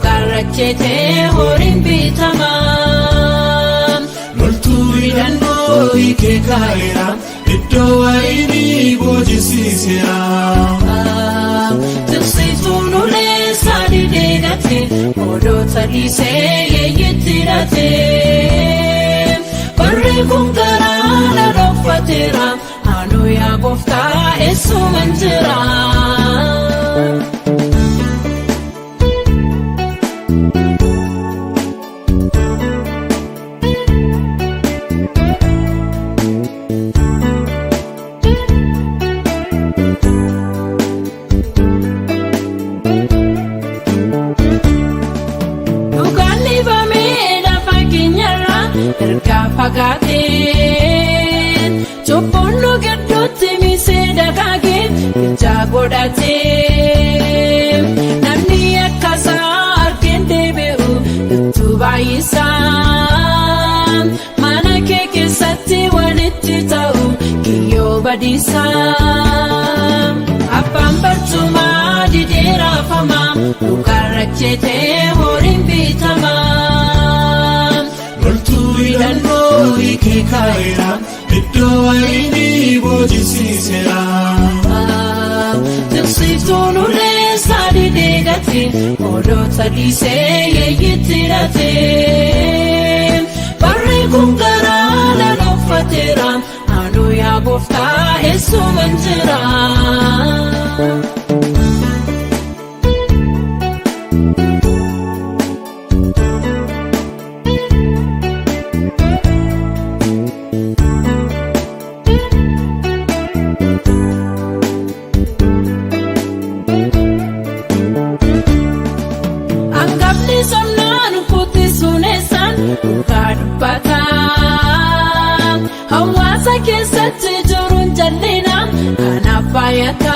Garachete horin bitama Multuridhan boike kaira Iddo waini bojisisira Tiksitunu le sadi degate Odo talise yeyitirate Barre kungara la rofatira Anu ya gofta esu manjira Pagatin Choponu gedoti mi sedakagin Jagodatin Nani akasa arkende beu Tubayisan Mana keke sati walitti tau Kiyo badisan Apam bercuma di daerah fama Lukarachete horin bitama Multuridhan boike kaira Iddo waini bojisisira Tiksitunu le sadi degate Odo talise yeyitirate Barre kungara la rofatira Anu ya gofta esu manjira Hawasa keessatti jiruun jallinaa kan abbaayatan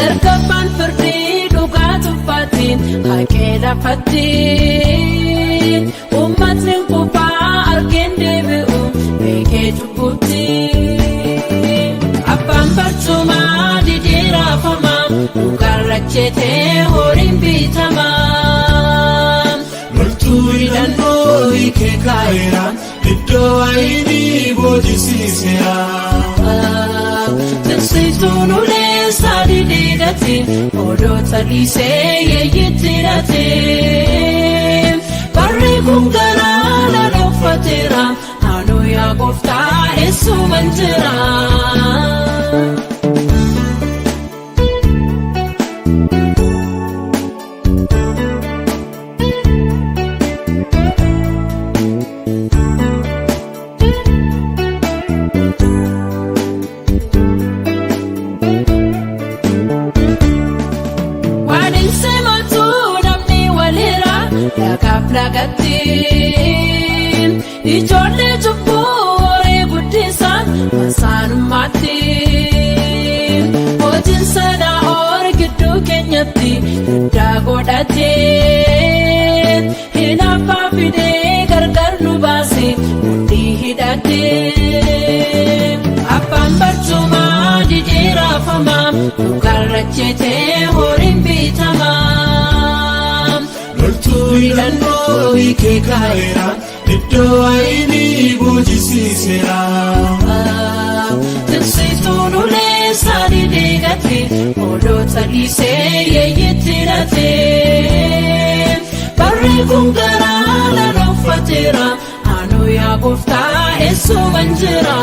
Ergabbaan firdii dhugaa tuffatiin haqee lafattiin Uummatni quphaa argeen deebi'u beekee cubbutti Abbaan barcumaa didiraafama dhugarrachetee horiin bitama Multuridhan boike kaira Iddo waini bojisisira Tiksitunu le sadi degate Odo talise yeyitirate Barre kungara la rofatira Anu ya gofta esu manjira Lagatin Ijoollee cubbuu horee guddisaan masaanummaatiin Hojiin sadaa ol gidduu keenyatti hiddaa godhatee Hin abbaa fidee gargar nu baase mudhii hidhatee Abbaan barcumaa didiraafama dhugarrachetee horiin bitama Multuridhan boike kaira Iddo waini bojisisira Tiksitunu le sadi degate Odo talise yeyitirate Barre kungara la rofatira Anu ya gofta esu manjira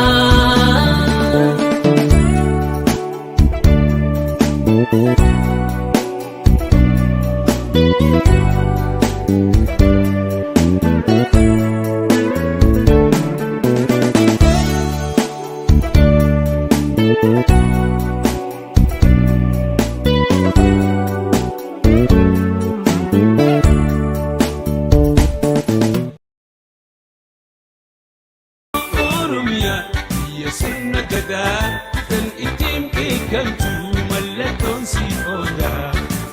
Oromia Yasuna Gada Then itim come to Malaton si Oda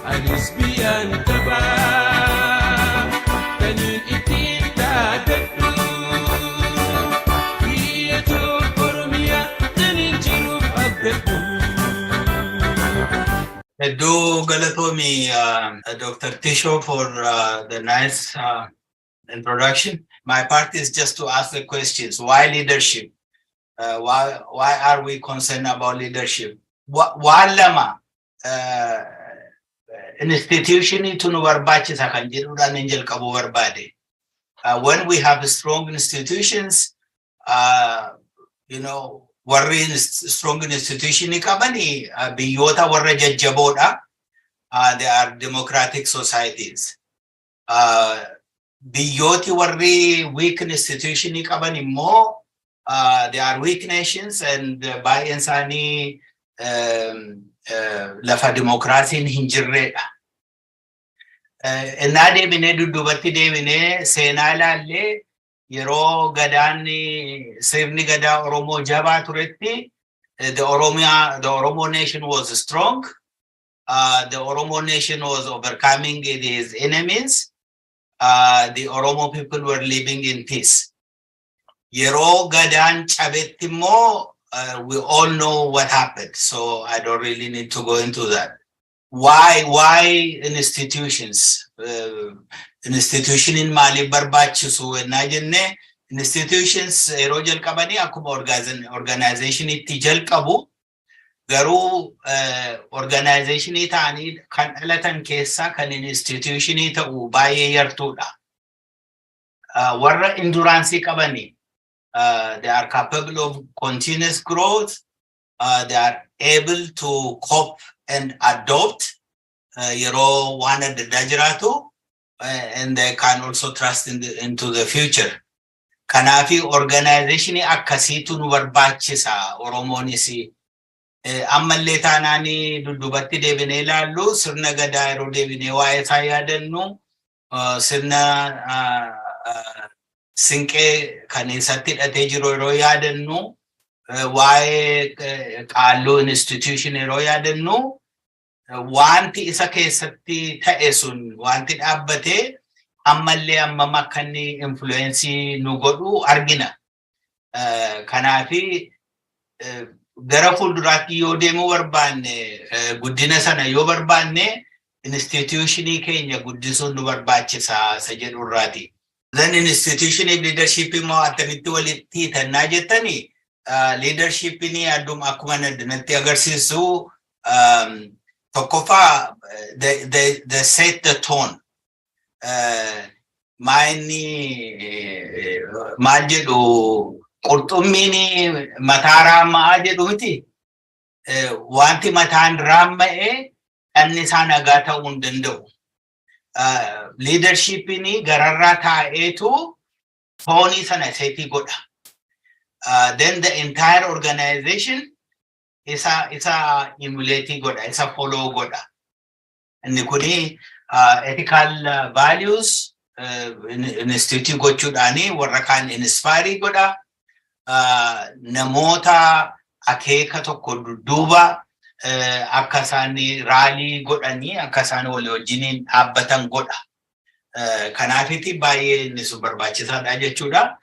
Alis Bian Taba Then itim Tadatu Yato Oromia Then Injirub Abdatu Do Galatomi, Dr. Tisho, for the nice introduction. My part is just to ask the questions. Why leadership? Why are we concerned about leadership? Walama institution to no barbachis angel kabu barbade. When we have strong institutions, warri strong institution kabani biyota warra jajjaboda. They are democratic societies. Biyoti warri weak institution kabani mo. They are weak nations, and by insani lafa democracy in hinjirre. Enna deebine dudubatti deebine seenaa ilaalle yeroo gadaanni sirni gadaa Oromoo jabaa turetti the Oromo nation was strong. The Oromo nation was overcoming its enemies. The Oromo people were living in peace. Yero Gadan Chabetimo, we all know what happened, so I don't really need to go into that. Why institutions? Institution in Mali Barbachusu and Najene institutions Rojal Kabani Akuba organization Tijal Kabu Garu organization itani kan alatan kesa kan institution ita ubaye yartuda. Warra endurance kabani. They are capable of continuous growth. They are able to cope and adopt one at the Dajratu, and they can also trust into the future. Kanafi organization akkasitu nu barbachisa Oromonisi. Ammallee taanaani dudubatti deebinee ilaallu sirna gadaa yeroo deebinee waa'ee isaa yaadannu sirna Sinqee kan eessatti hidhatee jiru yeroo yaadannu waa'ee qaalloo institution yeroo yaadannu wanti isa keessatti ta'e sun wanti dhaabbatee ammallee ammam akka inni influensii nu godhu argina. Kanaafi gara fuulduraatti yoo deemuu barbaanne guddina sana yoo barbaanne institutionii keenya guddisuun nu barbaachisa isa jedhu irraati. Then institution of leadership immoo attamitti walitti tannaa jettani leadership ni addum akkuma natti agarsiisu tokkoffaa they set the tone. Maal jedhu qurxummiin mataa raammaa jedhu miti. Wanti mataan raamma'e dhanni isaa nagaa ta'uu hin danda'u. Leadership ni gararraa taa'eetu foonii sana seetii godha. Then the entire organization isa emulate godha, isa follow godha. Inni kuni ethical values institute gochuudhaani warra kaan inspire godha. Namoota akeeka tokko duuba akka isaanii raalii godhanii akka isaan walii wajjiniin dhaabbatan godha. Kanaafiti baay'ee inni sun barbaachisaadha jechuudha.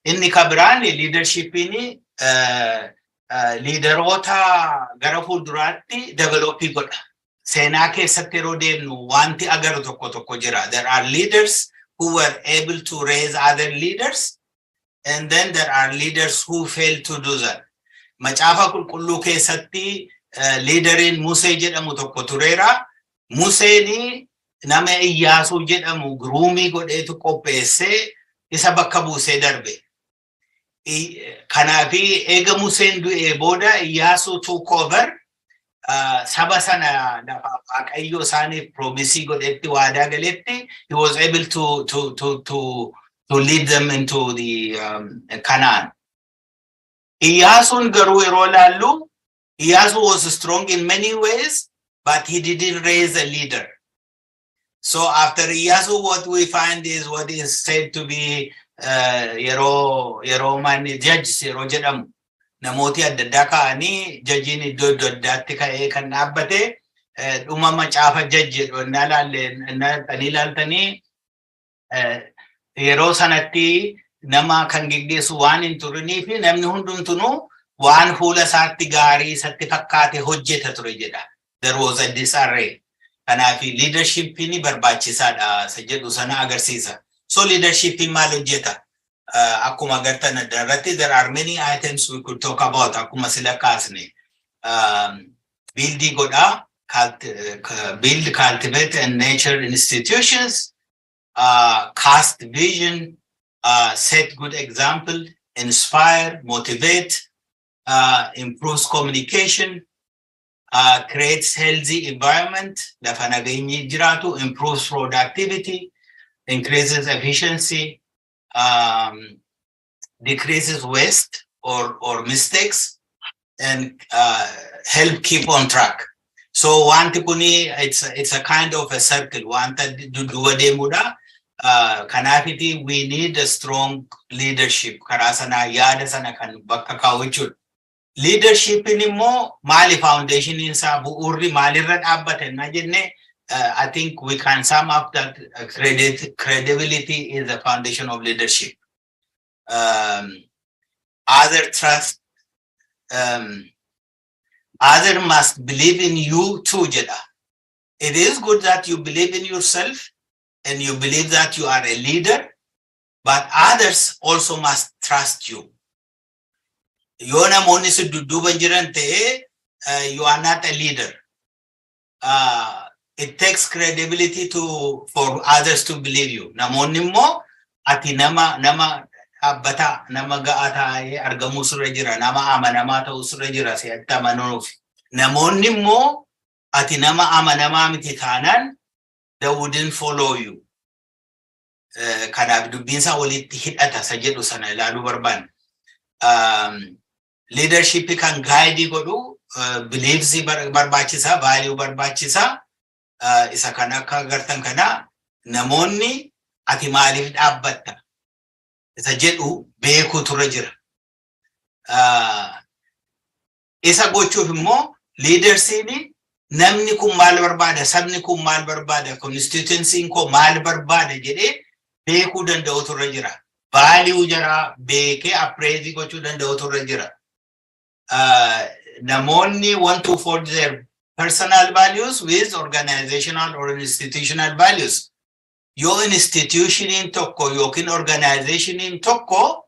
Inni kabiraan leadershipini liidaroota gara fuulduraatti developii godha. Seenaa keessatti yeroo deemnu wanti agaru tokko jira. There are leaders who were able to raise other leaders, and then there are leaders who failed to do that. Macaafa qulqulluu keessatti leaderin Musee jedhamu tokko tureera. Museeni nama Iyyaasuu jedhamu gruumii godheetu qopheessee isa bakka buusee darbe. Kanaafi eega Museen du'ee booda Iyyaasuu took over. Saba sana Waaqayyo isaaniif promisii godhetti waadaa galetti, he was able to lead them into the Canaan. Iyyaasuun garuu yeroo laallu, Iyyasu was strong in many ways, but he didn't raise a leader. So after Iyyasu, what we find is what is said to be yeroo manni judges yeroo jedhamu namooti adda addaa ka'anii judgiin iddoo addaatti ka'ee kan dhaabbate dhuma macaafa judge inni ilaaltanii yeroo sanatti nama kan geggeessu waan hin turinii fi namni hundumtuu waan fuula isaatti gaarii isatti fakkaate hojjeta ture jedha. There was a disarray. Kanaaf leadership ni barbaachisaadha isa jedhu sana agarsiisa. So leadership maal hojjeta? Akkuma agartan irratti there are many items we could talk about akkuma sila kaasne. Build godha, build, cultivate and nurture institutions, cast vision, set good example, inspire, motivate, improves communication, creates healthy environment, improves productivity, increases efficiency, decreases waste or mistakes, and help keep on track. So it's a kind of a circle. We need a strong leadership. Leadership anymore, Mali Foundation in Sabu Mali Red Abbat and I think we can sum up that credibility is the foundation of leadership. Other trust, other must believe in you too, Jeda. It is good that you believe in yourself and you believe that you are a leader, but others also must trust you. You are not a leader. It takes credibility for others to believe you. Namonimo ati nama abata nama gaata argamu surajira nama amanamata usurajira si atamanof. Namonimo ati nama amanama mititanan, they wouldn't follow you. Kana dubinsa walit hidata sajedu sana lalu barban. Leadership can guide you, beliefs barbachisa, value barbachisa, isa kana kagartan kana, namonni ati maalif dhaabbata. Isa jedhu beeku ture jira. Isa gochuuf immoo leadership namni kun maal barbaada, sabni kun maal barbaada, constituency ko maal barbaada jedhee beekuu danda'u ture jira. Value jara beekee appraise gochuu danda'u ture jira. Namonni want to forge their personal values with organizational or institutional values. Your institution in tokko yokin organization in tokko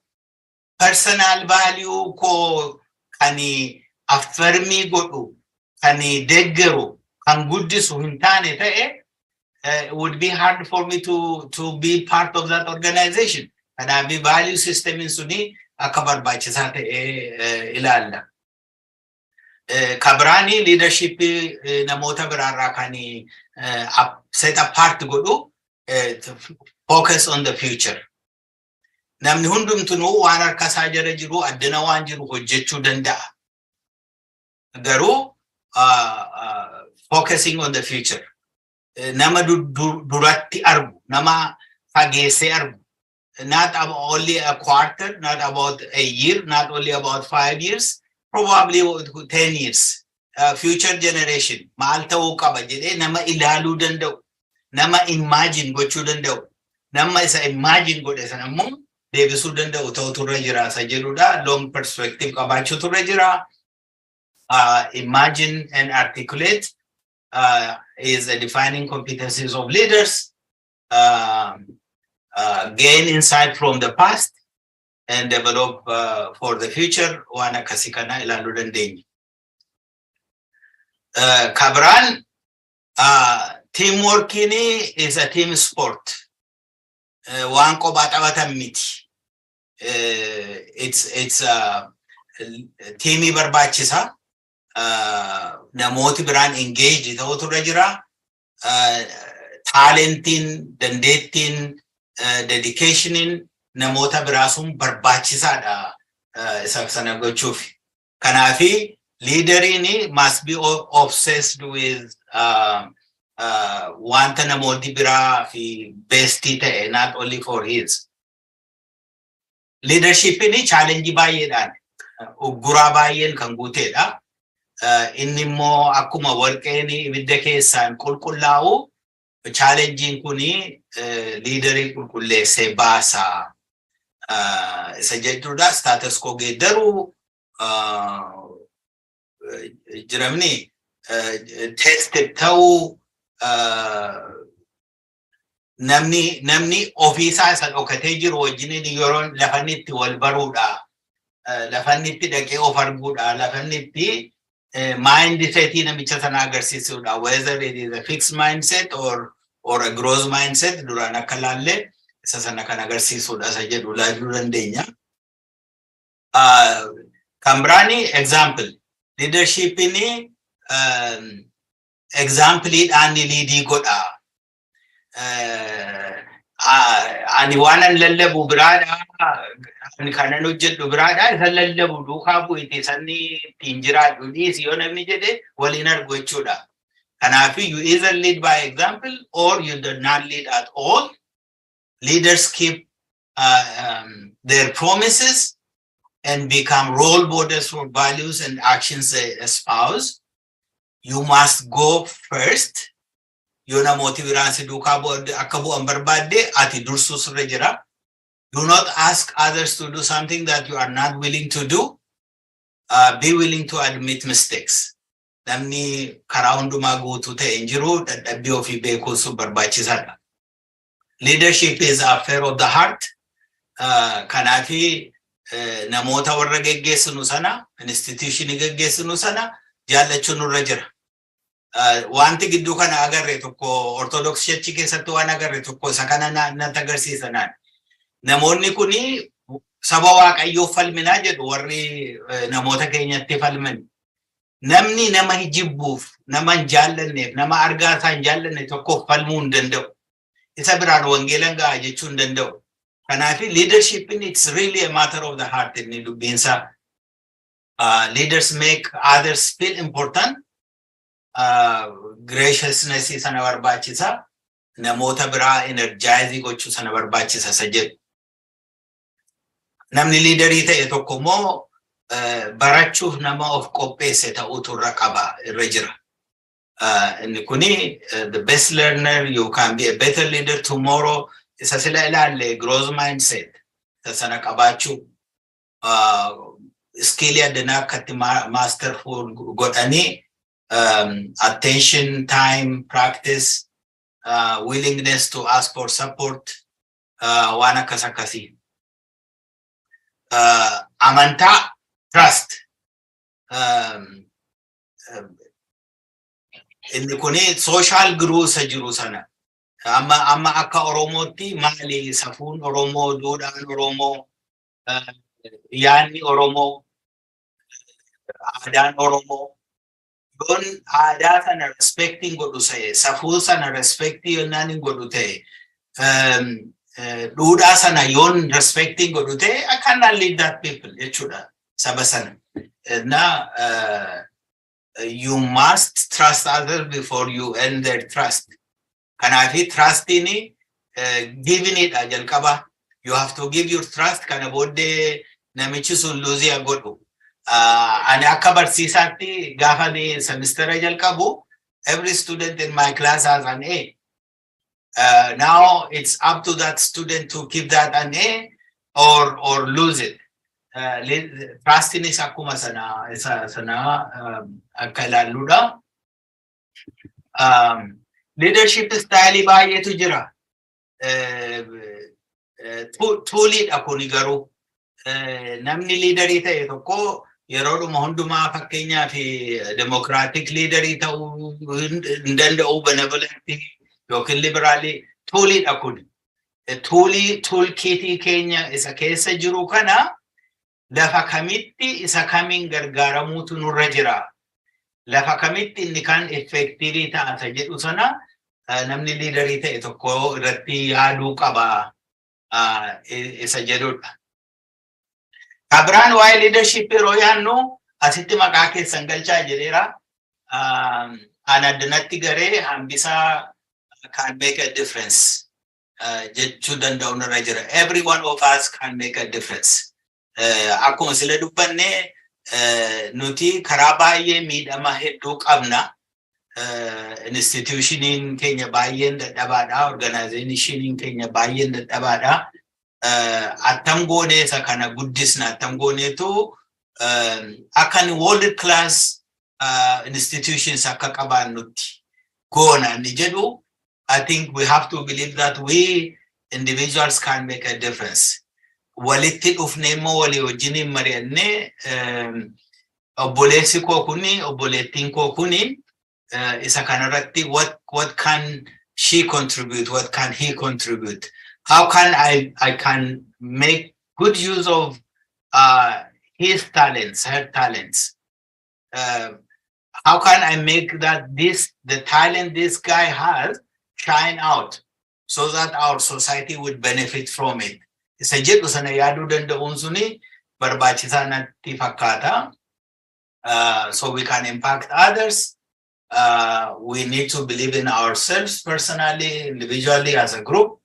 personal value ko kani affirmi godhu kani deggeru kan guddisu hintane ta'e would be hard for me to be part of that organization. And the value system in Suni akabar bachisa ta'e ilalla. Kabrani leadership namota birarra kani set apart godhu focus on the future. Namni hundumtuu waan harka isaa jala jiru addana waan jiru hojjechuu danda'a. Garuu focusing on the future. Nama duratti argu, nama fageesse argu. Not only a quarter, not about a year, not only about 5 years, probably 10 years. Future generation. Maal ta'uu qaba jedhee nama ilaaluu danda'u. Nama imagine gochuu danda'u. Nama isa imagine godhe sana immoo deebisuu danda'u ta'u turre jira isa jedhudha. Long perspective qabaachuu turre jira. Imagine and articulate is a defining competencies of leaders. Gain insight from the past and develop for the future. Wana kasikana ilalu dandeenya. Kabran, teamwork is a team sport. Waan qobatabatan miti. It's teamii barbaachisa. Namooti biraan engage ta'uu turre jira. Talentiin, dandeettiin, dedicationin namoota biraasuun barbaachisaadha isa sana gochuuf. Kanaafi leaderin must be obsessed with wanta namooti biraa fi bestii ta'e not only for his. leadership ni challenge baay'eedhaan ugguraa baay'een kan guuteedha. Inni immoo akkuma warqeen ibidda keessaan qulqullaa'u challenging kuni leaderii qulqulleessee baasaa. Isa jechuudha status quo geeddaruu jiramni tested ta'uu namni ofiisaa isa dhokatee jiru wajjin yeroo lafannitti wal baruudha. Lafannitti dhaqee of arguudha. Lafannitti mindset namicha sana agarsiisuudha. Whether it is a fixed mindset or a growth mindset duraan akka laalle isa sana kan agarsiisuudha isa jedhu laaluu dandeenya. Kan biraani example leadership ni example-dhaan leadii godha. Ani waanan lallabu biraadha ani kanan hojjedhu biraadha isa lallabu duukaa bu'ite sanni ittiin jiraadhu dhiisi yoo namni jedhe waliin argu jechuudha. Kanaaf you either lead by example or you do not lead at all. Leaders keep their promises and become role models for values and actions they espouse. You must go first. Yona motiviransi duka akabu ambarbade ati dursus rejera. Do not ask others to do something that you are not willing to do. Be willing to admit mistakes. Namni karaunduma guutu ta'e injiru dadhabbii ofii beekuusu barbaachisaadha. Leadership is an affair of the heart. Kanaafi namoota warra geggeessinu sana, institution geggeessinu sana jaallachuun nurra jira. Wanti gidduu kana agarre tokko orthodox church keessatti waan agarre tokko isa kana natti agarsiisanaan. Namoonni kuni saba waaqayyoo falminaa jedhu warri namoota keenyatti falman. Namni nama hijibbuuf, nama hin jaallanneef, nama argaa isaa hin jaallanne tokko falmuu hin danda'u. Isa biraan wangeelan ga'a jechuu hin danda'u. Kanaaf leadership it's really a matter of the heart inni dubbiinsa. Leaders make others feel important. Graciousness sana barbaachisa. Namoota biraa energize gochuu sana barbaachisa isa jedhu. Namni leaderii ta'e tokko immoo barachuuf nama of qopheesse ta'uutu irra qaba irra jira. And kuni the best learner, you can be a better leader tomorrow. Isa sila ilaalle growth mindset. Sana qabaachuu skill addanaa akkatti masterful godhanii attention, time, practice, willingness to ask for support, waan akkas akkasii. Amantaa, trust. Inni kuni social growth isa jiru sana. Amma akka Oromootti maali safuun Oromoo, duudhaan Oromoo, yaanni Oromoo, aadaan Oromoo. Yoon aadaa sana respecting godhu ta'e, safuu sana respecting yonnaan hin godhu ta'e, duudhaa sana yoon respecting godhu ta'e, I cannot lead that people jechuudha saba sana. Now, you must trust others before you earn their trust. Kanafi trust ini giving it jalqaba. You have to give your trust kana booddee namichi sun lose godhu. Ani akka barsiisaatti gaafa ni semestera jalqabu, every student in my class has an A. Now it's up to that student to keep that an A or lose it. Trust ini akkuma sana akka ilaalluudha. Leadership style baay'eetu jira. Tuuliidha kuni garuu. Namni leaderii ta'e tokko yeroodhuma hundumaa fakkeenyaa fi democratic leaderii ta'uu hin danda'u benevolent yookiin liberaalii tuuliidha kun. Toolkitii keenya isa keessa jiru kana lafa kamitti isa kamiin gargaaramuutu nurra jira. Lafa kamitti inni kan effektiivii ta'ata jedhu sana namni leaderii ta'e tokko irratti yaaduu qaba isa jedhudha. Kabiraan waa'ee leadership yeroo yaannu asitti maqaa keessan galchaa jedheera. An addanatti garee hambisaa can make a difference. jechuu danda'u irra jira. Every one of us can make a difference. Akkuma sila dubbanne nuti karaa baay'ee miidhama hedduu qabna. Institutioniin keenya baay'een dadhabaadha. Organizationiin keenya baay'een dadhabaadha. Attam goonee isa kana guddisna attam gooneetu akkan world class institutions akka qabaannutti goona ni jedhu. I think we have to believe that we individuals can make a difference. Walitti dhufnee immoo walii wajjiniin mari'annee obboleessi koo kuni obboleettiin koo kuni isa kanarratti what can she contribute, what can he contribute, how can I can make good use of his talents, her talents, how can I make that the talent this guy has shine out so that our society would benefit from it. Isa jedhu sana yaaduu danda'uun suni barbaachisaa natti fakkaata. So we can impact others. We need to believe in ourselves personally, individually, as a group.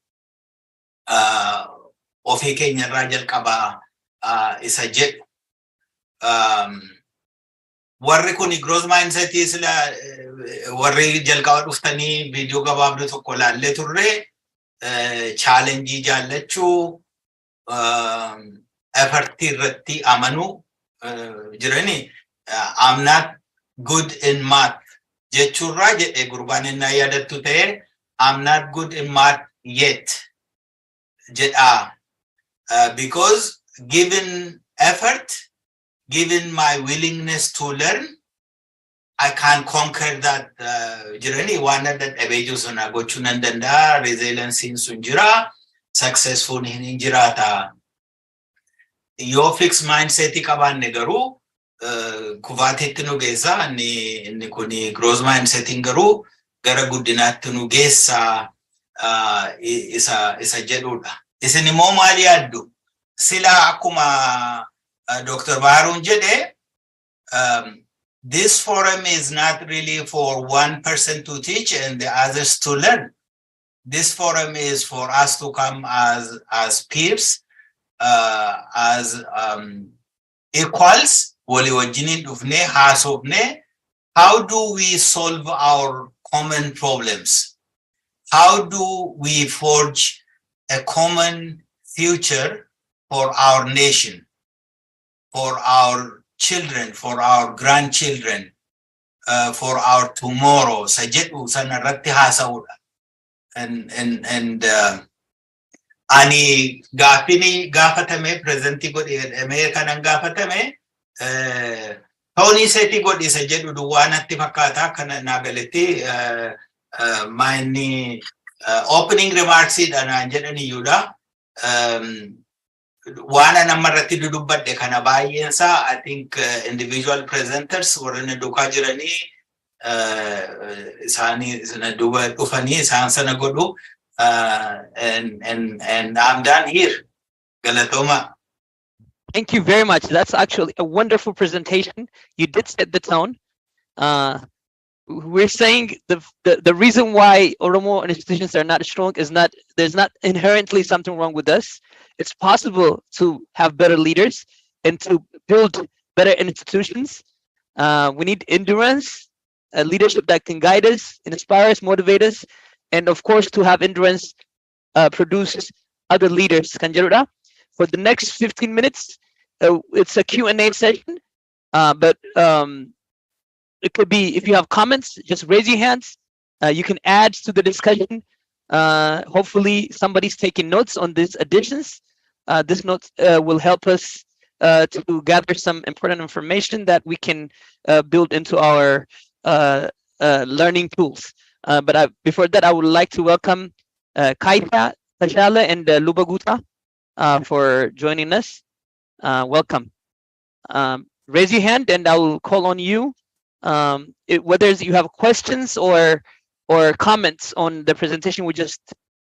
Ofii keenya irraa jalqabaa isa jedhu. Warri kuni growth mindset isla warri jalqaba dhuftanii video gabaabduu tokko laallee turre challenge jaallachuu effort irratti amanuu jirani. I'm not good in math jechurra jedhe gurbaan innaa yaadattu ta'e I'm not good in math yet jedha. Because given effort, given my willingness to learn, I can conquer that journey. One that ebeju suna gochuu nan danda'a. Resilience sun jira, successful hin jiraata. Yoo fixed mindset qabaanne garuu kufaateetti nu geessa. Inni kuni growth mindset garuu gara guddinaatti nu geessa isa jedhudha. Isin immoo maal yaaddu? Sila akkuma Dr. Barun jede, this forum is not really for one person to teach and the others to learn. This forum is for us to come as peers, as equals. Wali wajjinin dhufne haasofne. How do we solve our common problems? How do we forge a common future for our nation, for our children, for our grandchildren, for our tomorrow? Sajetu sanarratti haasa'udha. And ani gaafini gaafatame presenti godhe kanan gaafatame Tony seti godhe isa jedhu duwwaanatti fakkaata kana naagaletti my opening remarks naan jedhani yuudha. Waana namarratti dudubbadhe kana baay'eensa I think individual presenters warreen duukaa jiranii isaanii sana duuba dhufanii isaan sana godhu and I'm done here. Galatoma. Thank you very much. That's actually a wonderful presentation. You did set the tone. We're saying the reason why Oromo institutions are not strong is not, there's not inherently something wrong with us. It's possible to have better leaders and to build better institutions. We need endurance, leadership that can guide us, inspire us, motivate us, and of course to have endurance produce other leaders. Kanjaruda. For the next 15 minutes, it's a Q&A session, but it could be, if you have comments, just raise your hands. You can add to the discussion. Hopefully somebody's taking notes on these additions. This notes will help us to gather some important information that we can build into our learning tools. But before that, I would like to welcome Kaita, Tashala, and Lubaguta for joining us. Welcome. Raise your hand and I will call on you. Whether you have questions or comments on the presentation we just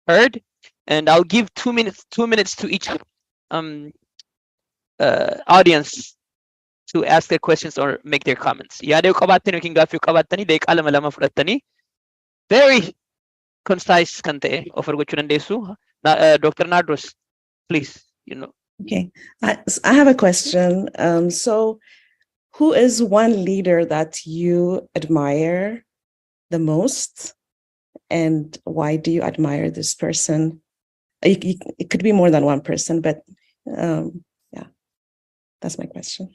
heard, and I'll give 2 minutes to each audience to ask their questions or make their comments. Very concise kan ta'e offer gochuu dandeessu. Dr. Nardos, please, Okay, I have a question. So who is one leader that you admire the most, and why do you admire this person? It could be more than one person, but yeah, that's my question.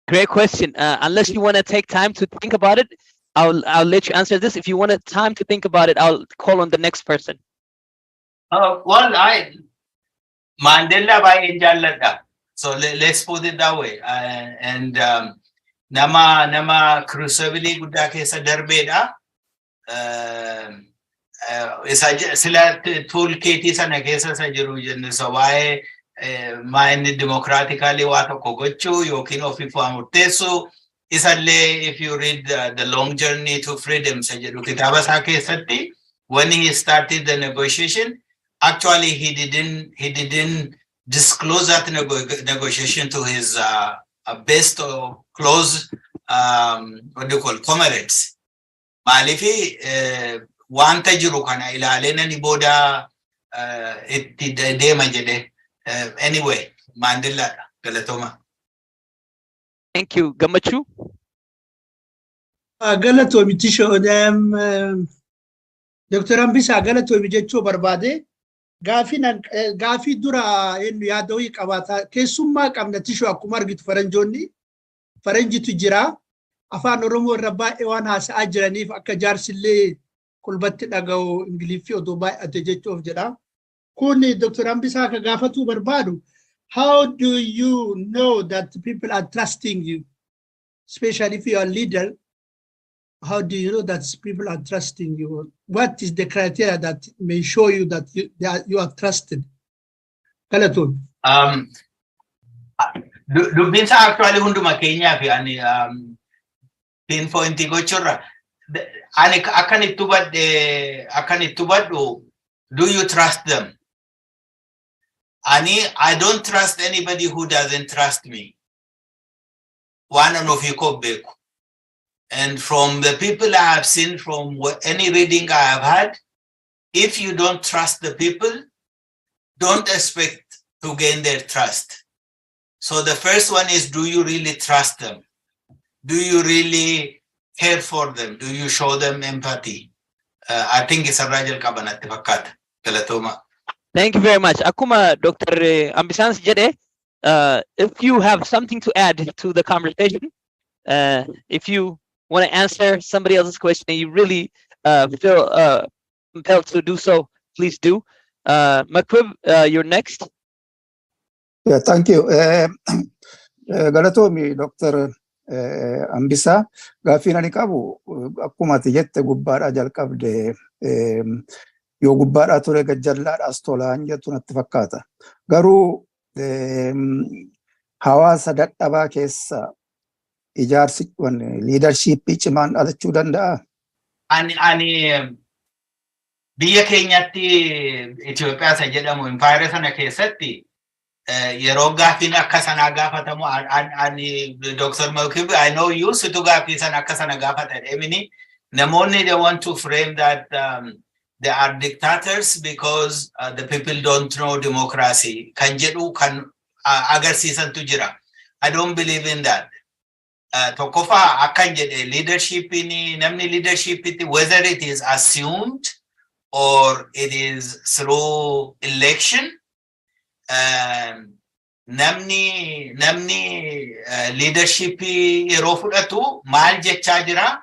Great question. Unless you want to take time to think about it, I'll let you answer this. If you want time to think about it, I'll call on the next person. Well, Mandela by Injalada. So let's put it that way. And nama crucially gudake sa darbeda. Sila toolkit isa na kesa sa Jerusalem. So why mind democratically wato kogochu yokin ofifu amurtesu. Isale, if you read the long journey to freedom sa Jeru kitaba sa kesati, when he started the negotiation, actually he didn't disclose that negotiation to his best or close what do you call comrades. Malifi wanta jiru kana ilalena ni boda itti deema jedhe. Anyway, Mandela galatoma. Thank you. Gamachu? Galatomi tisho Dr. Ambisa galatomi jecho barbade gaafi dura ennu yaadawi qabata keessummaa qabna tisho akkuma argitu faranjitu jira afaan oromoo irra baay'ee waan haasa'aa jiraniif akka jaarsillee kulbatti dhaga'u ingiliffii odoo baay'ate jechuuf jedha kun Dr. Ambisa ka gaafatu barbaadu. How do you know that people are trusting you, especially if you are a leader? How do you know that people are trusting you? What is the criteria that may show you that you are trusted? Kalatul. Dubinsa actually hunduma Kenya fi ani pinpoint gochura. Ani akanitubad do you trust them? I don't trust anybody who doesn't trust me. One of you beku. And from the people I have seen, from any reading I have had, if you don't trust the people, don't expect to gain their trust. So the first one is, do you really trust them? Do you really care for them? Do you show them empathy? I think it's a Rajal Kabanat Fakat. Galatoma. Thank you very much. Akuma, Dr. Ambisans Jede, if you have something to add to the conversation, if you want to answer somebody else's question and you really feel compelled to do so, please do. Makwib, you're next. Yeah, thank you. Galatomi, Dr. Ambisa, gaaffiin qabu akkuma ati jette gubbaadhaa jalqabde yoo gubbaadhaa ture gajjallaadhaas tolaan jettu natti fakkaata. Garuu hawaasa dadhabaa keessa ijaarsi leadershipii cimaan dhalachuu danda'a. Ani biyya keenyatti Itoophiyaa isa jedhamu empire sana keessatti yeroo gaaffiin akka sana gaafatamu ani Dr. Makwib, I know you situ gaaffii sana akka sana gaafatan. Namoonni they want to frame that they are dictators because the people don't know democracy. Kan jedhu kan agarsiisantu jira. I don't believe in that. Tokkoffaa akkan jedhe leadership namni leadership whether it is assumed or it is through election, namni leadership yeroo fudhatu maal jechaa jira?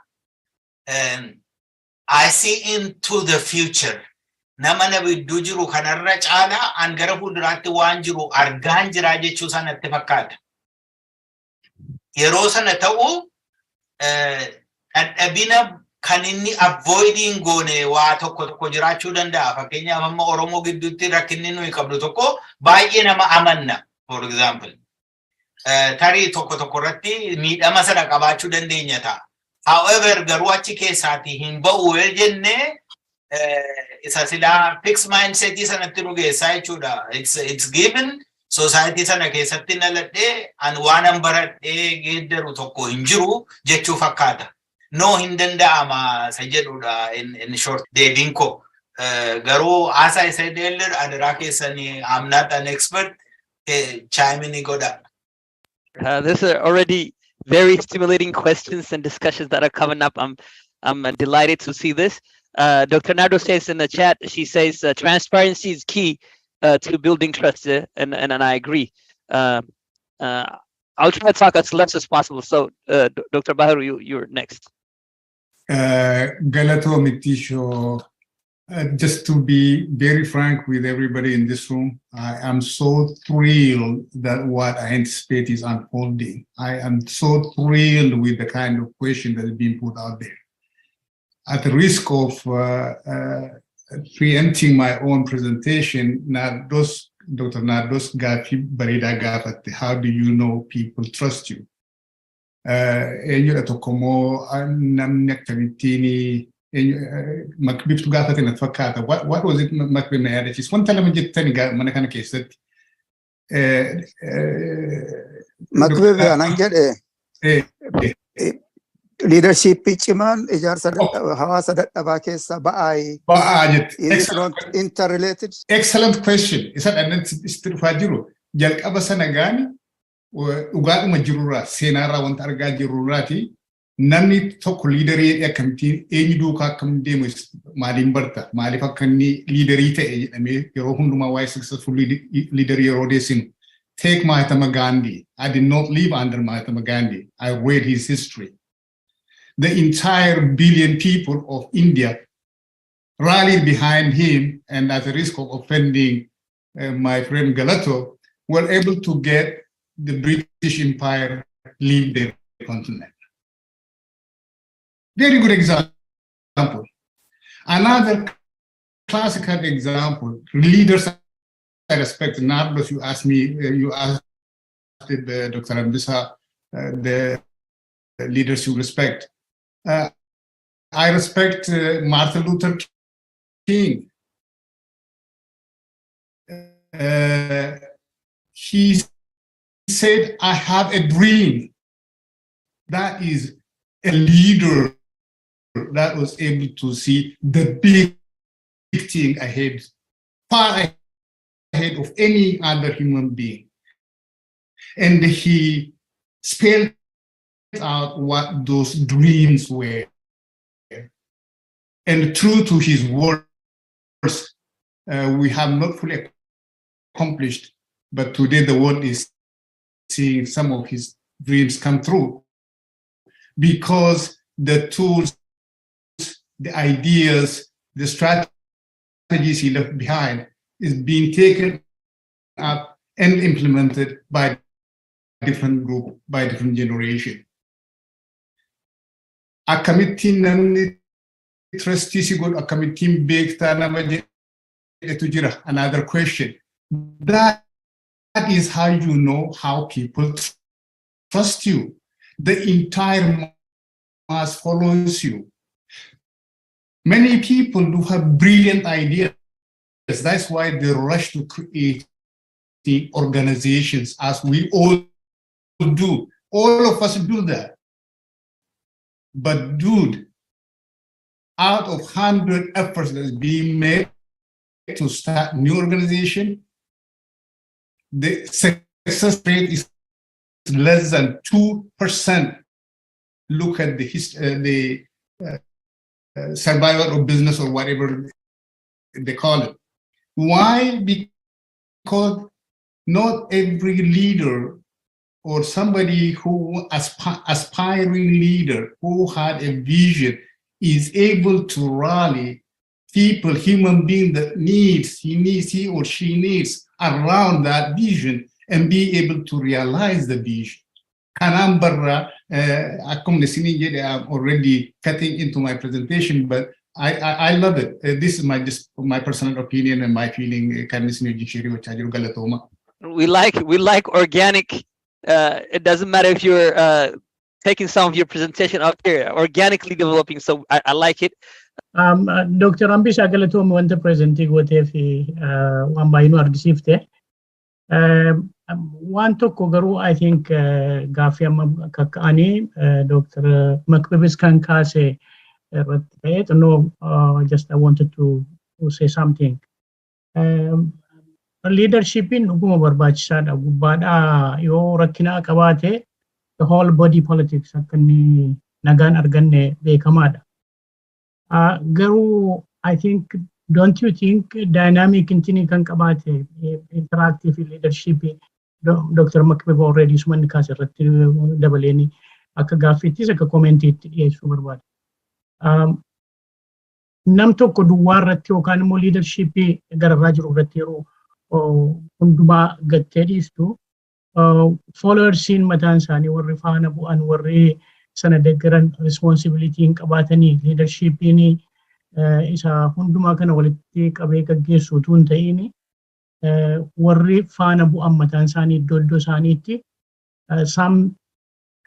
I see into the future. Nama na bidduu jiru kanarra caala an gara fuulduraatti waan jiru argaan jira jechuu sanatti fakkaata. Yeroo sana ta'u dadhabina kan inni avoiding goone waa tokko jiraachuu danda'a. Fakkeenyaaf amma Oromoo gidduutti rakkinni nuyi qabnu tokko baay'ee nama amanna. For example, tarii tokko irratti miidhama sana qabaachuu dandeenya ta'a. However, garuu achi keessaati hin ba'u jenne isa silaa fixed mindset sanatti nu geessaa jechuudha. It's given society sana keessatti naladhee an waanan baradhee geeddaru tokko hin jiru jechuu fakkaata. No hin danda'ama isa jedhudha in short deebiin koo. Garuu as I said earlier, adara keessanii I'm not an expert. Chime in goda. These are already very stimulating questions and discussions that are coming up. I'm delighted to see this. Dr. Nardo says in the chat, she says transparency is key to building trust, and I agree. I'll try to talk as less as possible. So, Dr. Baharu, you're next. Galato Mitisho, just to be very frank with everybody in this room, I am so thrilled that what I anticipate is unfolding. I am so thrilled with the kind of question that is being put out there. At the risk of preempting my own presentation, Dr. Nardos Gafi Barida Gafate, how do you know people trust you? Makbibtu Gafate na fakata. What was it Makbib Mayadachis? One time I just tell you Manakana case that Makbib Ananged leadership pitchman ijaarsa hawaasa dadhabaa keessa ba'aa is not interrelated. Excellent question. Isa dhannan sitti dhufaa jiru jalqaba sana gaani dhugaadhuma jirurraa seenaarraa wanta argaa jirurraati namni tokko liidarii akkamittiin eenyu duukaa akkam deemu maaliin barta maaliif akka inni liidarii ta'e jedhamee yeroo hundumaa waa'ee successful leader yeroo deessinu. Take Mahatma Gandhi. I did not live under Mahatma Gandhi. I read his history. The entire billion people of India rallied behind him, and at the risk of offending my friend Galato, were able to get the British Empire leave their continent. Very good example. Another classical example, leaders I respect. Nardos, you asked me, you asked Dr. Ambisa, the leaders you respect. I respect Martin Luther King. He said, I have a dream. That is a leader that was able to see the big thing ahead, far ahead of any other human being. And he spelled out what those dreams were. And true to his words, we have not fully accomplished, but today the world is seeing some of his dreams come true because the tools, the ideas, the strategies he left behind is being taken up and implemented by different group, by different generation. Akamittin namni trustee si godhu akamittin beektaa nama jedhetu jira. Another question. That is how you know how people trust you. The entire mass follows you. Many people do have brilliant ideas. That's why they rush to create the organizations, as we all do. All of us do that. But dude, out of 100 efforts that's being made to start new organization, the success rate is less than 2%. Look at the survival of business or whatever they call it. Why? Because not every leader or somebody who aspiring leader who had a vision is able to rally people, human being that he or she needs around that vision and be able to realize the vision. I'm already cutting into my presentation, but I love it. This is my personal opinion and my feeling. We like organic. It doesn't matter if you're taking some of your presentation up here, organically developing. So I like it. Dr. Ambisa Galatoom wanta presenting wateefi waan baay'inuu argisiifte. Waan tokko garuu I think gaaffii amma kakka'anii Dr. Makbibis kan kaase irratti ta'e no, just I wanted to to say something. Leadership in dhuguma barbaachisaadha. Gubbaadhaa yoo rakkinaa qabaate the whole body politics akka inni nagaan arganne beekamaadha. Garuu I think, don't you think dynamic intini kan qabaate interactive leadership Dr. Makbib already sumanni kaase irratti dabaleeni akka gaaffiittis akka koomentiitti dhiyeessuu barbaada. Nam tokko duwwaa irratti yookaan immoo leadershipii gararraa jiru irratti yeroo hundumaa gattee dhiistu followersiin mataan isaanii warri faana bu'an warri sana deeggaran responsibility hin qabaatanii leadershipiin isa hundumaa kana walitti qabee gaggeessu utuu hin ta'in warri faana bu'an mataan isaanii iddoo isaaniitti some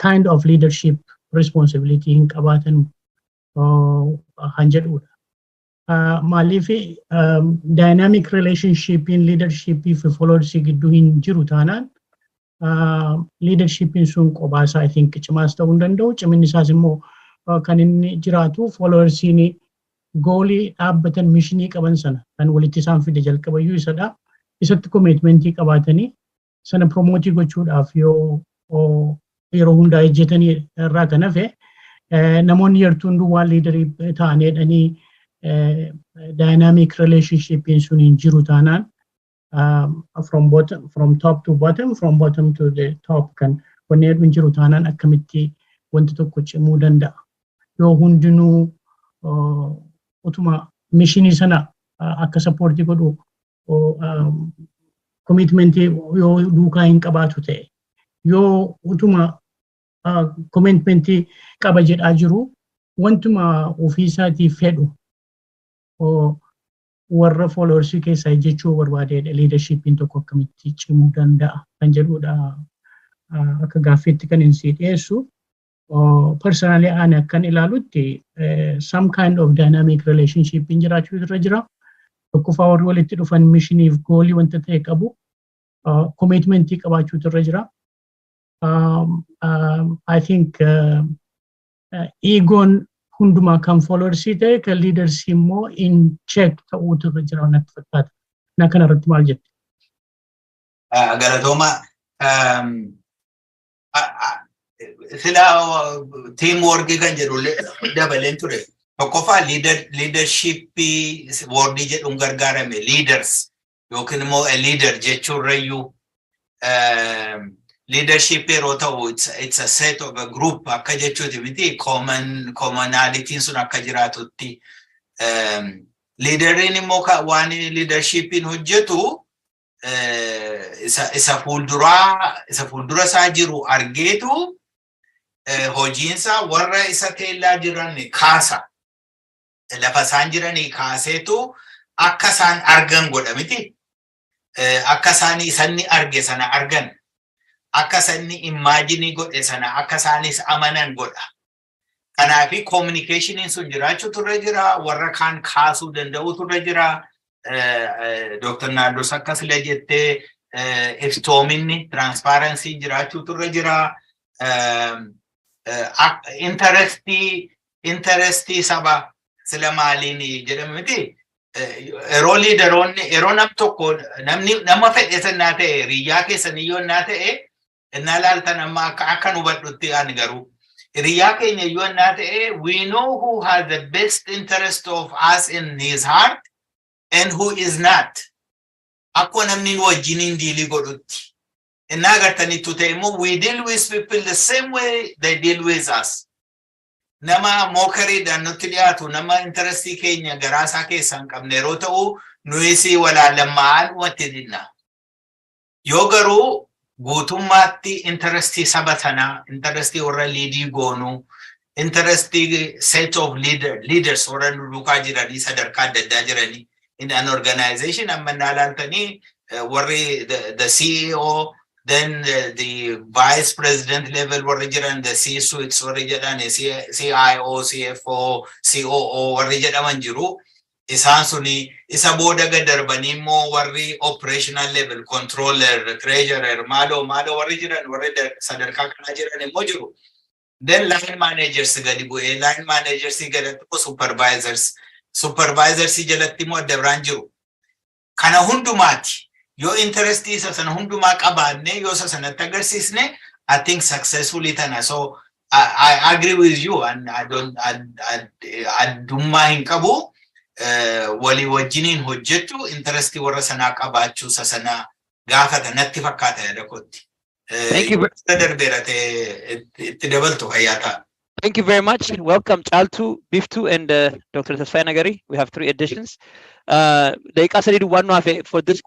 kind of leadership responsibility hin qabaatan han jedhudha. Maaliif dynamic relationship in leadership fi followers gidduu hin jiru taanaan leadership in sun qobaasaa I think cimaas ta'uu hin danda'u. Ciminni isaas immoo kan inni jiraatu followers goolii dhaabbatan mishinii qaban sana kan walitti isaan fide jalqabayyuu isadha. Isatti commitmentii qabaatanii sana promotii gochuudhaaf yoo yeroo hundaa ejjetanii irraa kan hafe namoonni yartuun duwwaa leaderii ta'aneedhanii dynamic relationship in sun hin jiru taanaan from top to bottom, from bottom to the top kan wanni hin jiru taanaan akkamitti wanti tokko cimuu danda'a. Yoo hundinuu utuma mishinii sana akka supportii godhu commitmentii yoo duukaa hin qabaatu ta'e yoo utuma commitmentii qaba jedhaa jiru wantuma ofiisaatii fedhu warra followers keessaa jechuu barbaadeedha leadershipin tokko akkamitti cimuu danda'a kan jedhudha akka gaaffiitti kan hin sii dhiyeessu. Personally ani akkan ilaalutti some kind of dynamic relationship in jiraachuu irra jira. Tokkoffaa warri walitti dhufan mishiniif goolii wanta ta'e qabu commitmentii qabaachuu irra jira. I think egoon hundumaa kan followers ta'e kan leaders immoo in check ta'uu irra jira natti fakkaata. Na kana irratti maal jette? Galatooma sila teamwork kan jedhu dabaleen ture. Tokkoffaa leadership wordii jedhuun gargaarame leaders yookiin immoo a leader jechuurrayyuu leadership yeroo ta'u it's a set of a group akka jechuuti miti commonalitiin sun akka jiraatutti leaderiin immoo waan leadershipin hojjetu isa fuuldura isaa jiru argeetu hojiinsa warra isa teellaa jiran kaasa lafa isaan jiranii kaaseetu akka isaan argan godha miti akka isaan isanni arge sana argan akka isanni imagine godhe sana akka isaanis amanan godha. Kanaafi communicationin sun jiraachuu turre jira warra kaan kaasuu danda'u turre jira. Dr. Nardos akkasila jettee iftoominni transparency jiraachuu turre jira. Interestii saba sila maaliin jedhamu miti. Yeroo liidaroonni yeroo nam tokko nama fedhe sannaa ta'e riyyaa keessanii yoo naa ta'e innaa laaltan amma akka nu badhutti ani garuu riyyaa keenya yoo naa ta'e we know who has the best interest of us in his heart and who is not. Akko namni wajjiniin diilii godhutti. Innaa agartanitti ta'e immoo we deal with people the same way they deal with us. Nama mookariidhaan nutti dhiyaatu nama interestii keenya garaasaa keessaan qabne yeroo ta'u nuyisi walaalammaan watti dinna. Yoo garuu guutummaatti interestii saba sanaa, interestii warra liidii goonuu, interestii set of leaders warra nu duukaa jiranii sadarkaa adda addaa jiranii in an organization amma naalaaltanii warri the CEO then the vice president level warri jiran the C-suites warri jedhan CIO, CFO, COO warri jedhaman jiru. Isaan suni isa booda gadarbanii immoo warri operational level controller, treasurer, maalo warri jiran warri sadarkaa kana jiran immoo jiru. Then line managers gadi bu'ee line managers gadatti supervisors supervisor si jalatti immoo adda biraan jiru. Kana hundumaati. Yoo interest isa sana hundumaa qabaanne yoo isa sanatti agarsiisne I think successfully tana. So I agree with you and I don't addummaa hin qabu walii wajjiniin hojjetu interest warra sanaa qabaachuu isa sana gaafata natti fakkaata yaada kootti. Thank you. Thank you very much. Welcome, Chaltu, Biftu, and Dr. Tasfai Nagari. We have 3 additions. They can do one for this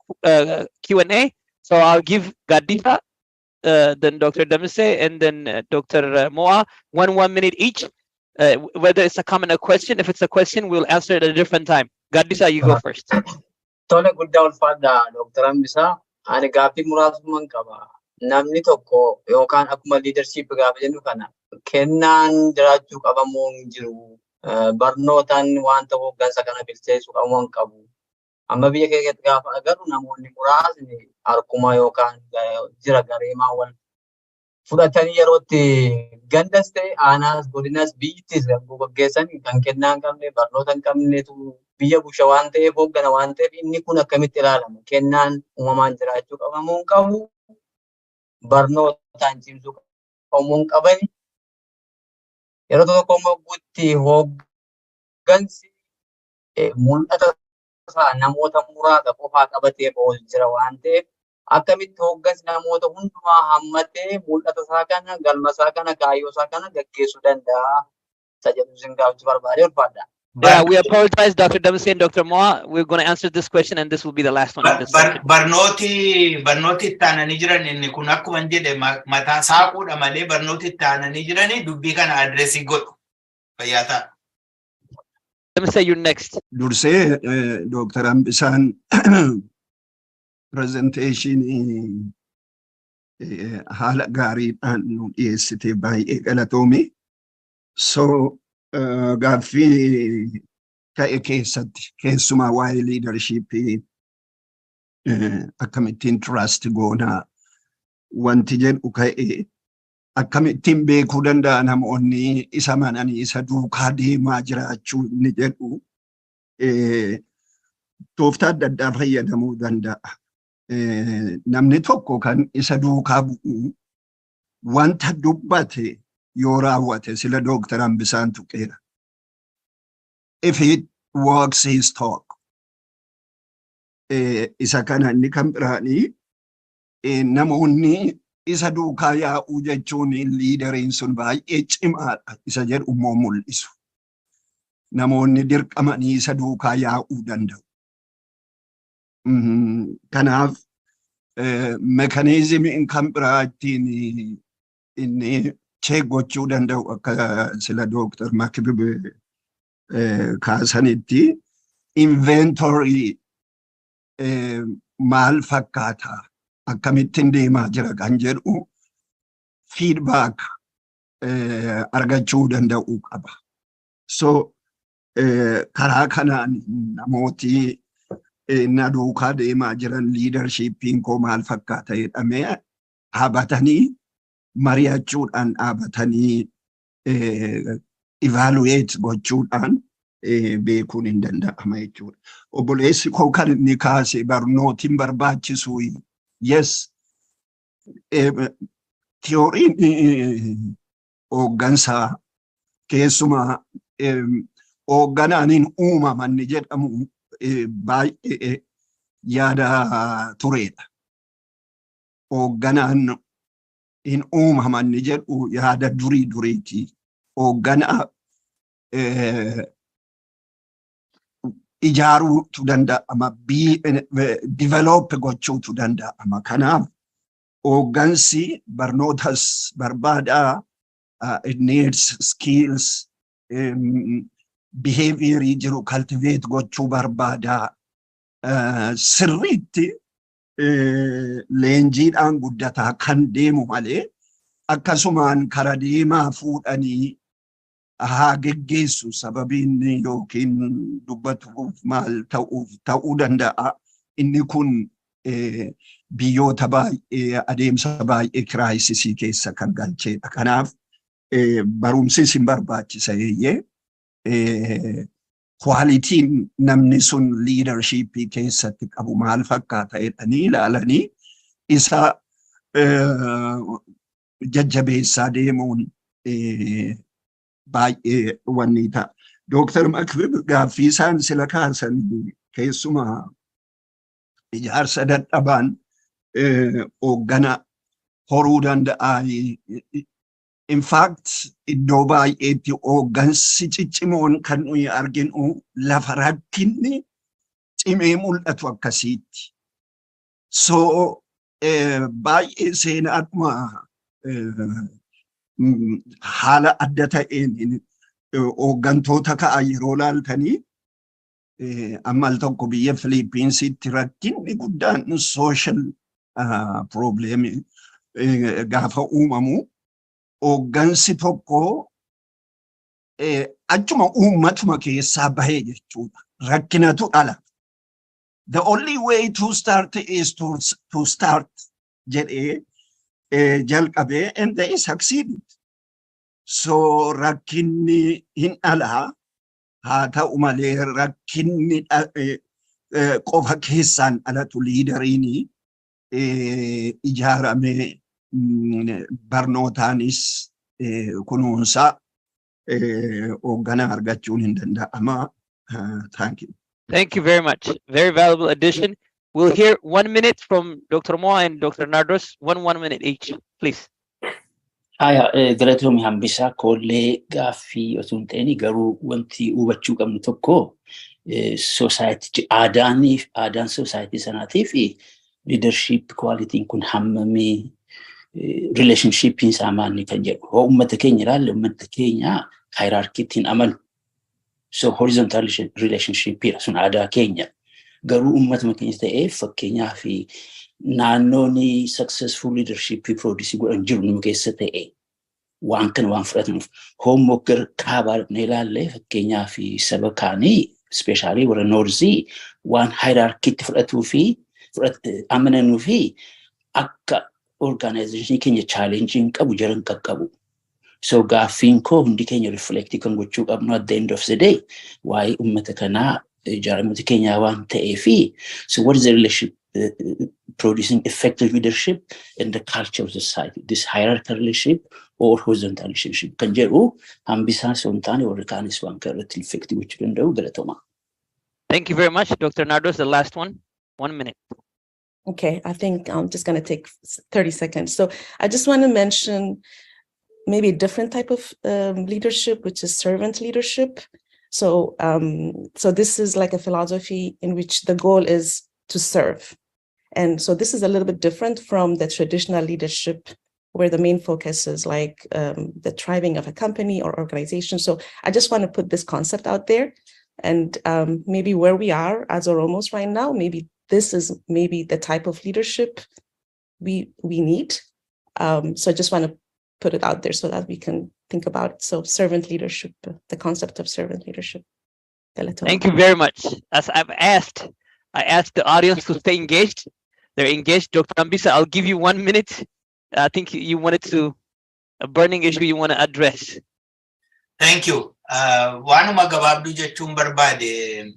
Q&A. So I'll give Gadita, then Dr. Damise, and then Dr. Moa, 1 minute each. Whether it's a comment or question. If it's a question, we'll answer it at a different time. Gadita, you go first. Tole guddaa ulfaadha Dr. Ambisa. Ani gaaffii muraasumaan qaba. Namni tokko yookaan akkuma leadership gaafa jennu kana kennaan jiraachuu qabamoo hin jiru. Barnootaan wanta hooggansa kana bilcheessuu qabamoo hin qabu. Amma biyya keessatti gaafa agarru namoonni muraasni harkuma yookaan jira gareemaa wal fudhatanii yerootti gandas ta'e aanaas godinas biyyittis gaggeessan kan kennaa hin qabne barnoota hin qabnetu biyya busha waan ta'eef hooggana waan ta'eef inni kun akkamitti ilaalama? Kennaan uumamaan jiraachuu qabamoo hin qabu? Barnootaan cimsuu qabamoo hin qabani? Yeroo tokko immoo guutti hooggansi mul'ata isaa namoota muraasa qofaa qabatee ool jira waan ta'eef akkamitti hooggansi namoota hundumaa hammatee mul'ata isaa kana galma isaa kana kaayyoo isaa kana gaggeessuu danda'a? Isa jedhu isin gaafachuu barbaade ulfaadha. Yeah, we apologize, Dr. Damise and Dr. Moa. We're going to answer this question, and this will be the last one. Barnooti taananii jiran inni kun akkuma jedhe mataa saaquudha malee barnooti taananii jiranii dubbii kana adreesii godhu. Fayyaa ta'a. Damise, you're next. Dursee Dr. Ambisaan presentation haala gaariidhaan nu dhiyeessite baay'ee galatoomi. So gaaffii ka'e keessatti keessumaa waa'ee leadershipii akkamittiin trust goonaa wanti jedhu ka'e akkamittiin beekuu danda'a namoonni isa mananii isa duukaa deemaa jiraachuu inni jedhu tooftaa adda addaa fayyadamuu danda'a. Namni tokko kan isa duukaa bu'u wanta dubbate yoo raawwate sila Dr. Ambisaan tuqeera. If it works his talk. Isa kana inni kan biraanii namoonni isa duukaa yaa'uu jechuun liideriin sun baay'ee cimaadha isa jedhu immoo mul'isu. Namoonni dirqamanii isa duukaa yaa'uu danda'u. Kanaaf mekanizimiin kan biraa ittiin inni check gochuu danda'u akka sila Dr. Makibib kaasanitti inventory maal fakkaata akkamittiin deemaa jira kan jedhu feedback argachuu danda'u qaba. So karaa kanaan namooti na duukaa deemaa jiran leadershipiin koo maal fakkaata jedhamee dhaabatanii mari'achuudhaan dhaabatanii evaluate gochuudhaan beekuun hin danda'ama jechuudha. Obboleessi koo kan inni kaase barnootiin barbaachisu yes teoriin hooggansaa keessumaa hoogganaan hin uumaman jedhamu baay'ee yaada tureedha. Hoogganaan hin uumaman jedhu yaada duriiti. Hoogganaa ijaaruutu danda'ama, develop gochuutu danda'ama. Kanaaf hooggansi barnootas barbaadaa, it needs skills, behavior jiru cultivate gochuu barbaadaa, sirriitti leenjiidhaan guddataa kan deemu malee akkasumaan kara deemaa fuudhanii haa geggeessu sababiin yookiin dubbatuuf maal ta'uu danda'a. Inni kun biyyoota baay'ee adeemsa baay'ee kiraayisisii keessa kan galcheedha. Kanaaf barumsis hin barbaachisa. qualitiin namni sun leadershipii keessatti qabu maal fakkaata jedhanii ilaalanii isa jajjabeessaa deemuun baay'ee wanni ta'a. Dr. Makbib gaaffii isaan sila kaasan keessumaa ijaarsa dadhabaan hooggana horuu danda'a. In fact, iddoo baay'eetti hooggansi ciccimoon kan nuyi arginu lafa rakkinni cimee mul'atu akkasiitti. So baay'ee seenaadhuma haala adda ta'een hooggantoota ka'a yeroo laaltanii ammal tokko biyya Filiippiinsitti rakkinni guddaan social problem gaafa uumamu hooggansi tokko achuma uummatuma keessaa bahee jechuudha. Rakkinatu dhala. The only way to start is to start jedhee jalqabee and they succeeded. So rakkinni hin dhalaa haa ta'u malee rakkinni qofa keessaan dhalatu liideriin ijaaramee barnootaanis kunuunsaa hoogganaa argachuun hin danda'ama. Thank you. Thank you very much. Very valuable addition. We'll hear 1 minute from Dr. Moa and Dr. Nardos. One minute each, please. Galatoomii hambisaa koollee gaaffii osoo hin ta'in garuu wanti hubachuu qabnu tokko society aadaan society sanaatii fi leadership quality kun hammamee relationship isaa maanni kan jedhu. Hoo uummata keenya ilaalle uummata keenya hierarchiitiin amanu. So horizontal relationship sun aadaa keenya. Garuu uummatuma keenya ta'ee fakkeenyaa fi naannoon successful leadership produce godhan jiru nu keessa ta'e waan kan waan fudhatamuuf homeworker kaabaa ne ilaalle fakkeenyaa fi saba kaanii especially warra Noorzii waan hierarchiitti fudhatuu fi amananuu fi akka organization keenya challenging qabu jiran qaqqabu. So gaaffiin koo hundi keenya reflect kan gochuu qabnu at the end of the day waa'ee uummata kanaa ijaaramota keenyaa waan ta'eefi so what is the relationship producing effective leadership in the culture of the society, this hierarchical relationship or horizontal relationship kan jedhu hambisaa sontaane warra kaanis waan irratti effective gochuu danda'u galatoma. Thank you very much, Dr. Nardos. The last one, 1 minute. Okay, I think I'm just going to take 30 seconds. So I just want to mention maybe a different type of leadership, which is servant leadership. So, so this is like a philosophy in which the goal is to serve. And so this is a little bit different from the traditional leadership where the main focus is like the thriving of a company or organization. So I just want to put this concept out there and maybe where we are as Oromos right now, maybe this is maybe the type of leadership we need. So I just want to put it out there so that we can think about it. So servant leadership, the concept of servant leadership. Thank you very much. As I asked the audience to stay engaged. They're engaged. Dr. Ambisa, I'll give you 1 minute. I think you wanted to, a burning issue you want to address. Thank you. Waanuma gabaabduu jechuun barbaade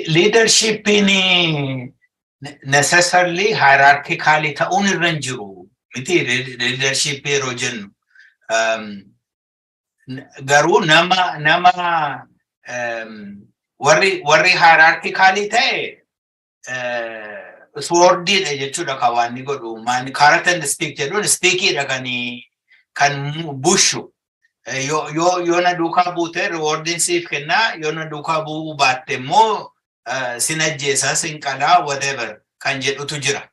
leadership in necessarily hierarchically ta'uun irra hin jiru. Miti leadership yeroo jennu. Garuu nama warri hierarchically ta'e swordii dha jechuudha kan waan ni godhu. Maani characteristic jedhuun stickii dha kan bushu. Yoo na duukaa buute rewarding siif kennaa, yoo na duukaa bu'uu baatte immoo sin ajjeesaa, sin qalaa, whatever kan jedhutu jira.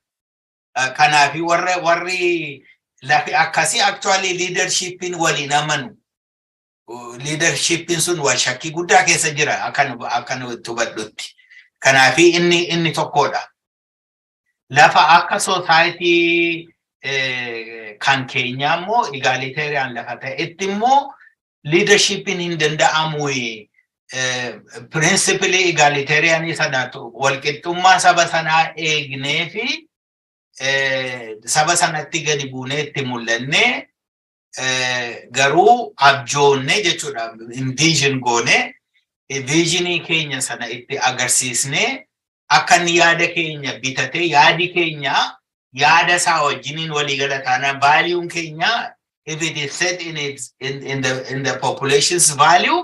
Kanaafi warri lafi akkasii actually leadershipin waliin amanu. Leadershipin sun wal shakkii guddaa keessa jira akkan hubadhutti. Kanaafi inni tokkodha. Lafa akka society kan keenya immoo egalitarian lafa ta'etti immoo leadershipin hin danda'amu. Principally egalitarian sanaatu walqixxummaa saba sanaa eegnee fi saba sanatti gadi buunee itti mul'annee garuu abjoonne jechuudha, envision goone visionii keenya sana itti agarsiisne akka inni yaada keenya bitate yaadi keenya yaada isaa wajjiniin walii gala taanaan vaaliuun keenya if it is set in the population's value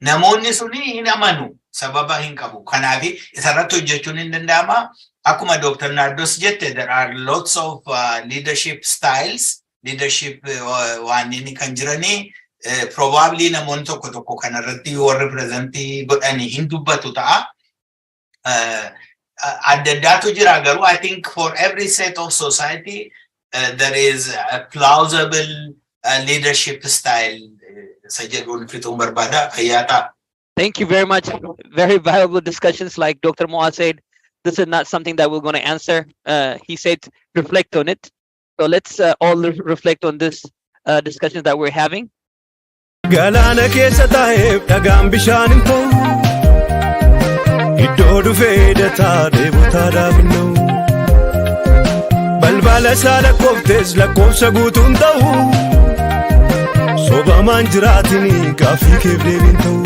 namoonni suni hin amanu sababa hin qabu kanaaf isarratti hojjechuun hin danda'ama akkuma Dr. Nardos jette there are lots of leadership styles leadership waan inni kan jiranii probably namoonni tokko kanarratti yoo representii godhanii hin dubbatu ta'a adda addaatu jira garuu I think for every set of society there is a plausible leadership style sajedun fitun barbada ayata. Thank you very much. Very valuable discussions. Like Dr. Moa said, this is not something that we're going to answer. He said reflect on it. So let's all reflect on this discussions that we're having. Galana keessa taa'eef dhagaan bishaan hin ta'u iddoo dhufee dataa deebotaa dhaabinoo balbala isaa lakkooftes lakkoofsa guutuun ta'u sobamaan jiraatinii gaaffii keef deebiin ta'u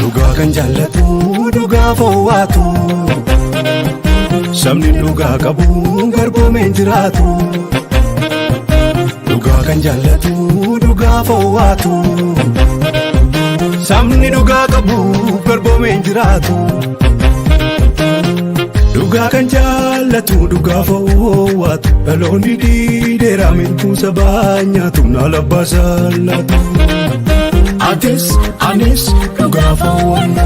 dhugaa kan jaallatu dhugaa fowwaatu sabni dhugaa qabu garboomeen jiraatu dhugaa kan jaallatu dhugaa fowwaatu sabni dhugaa qabu garboomeen jiraatu dhugaa kan jaallatu dhugaa fowwaatu dhaloonni dhiidheeraa milkuu sabaa nyaatu naala baasalaatu anis dhugaa fowwanna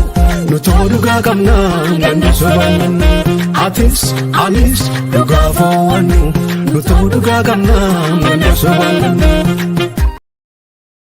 nutoo dhugaa qabnaa ganda sobaanna anis dhugaa fowwannu nutoo dhugaa qabnaa ganda sobaanna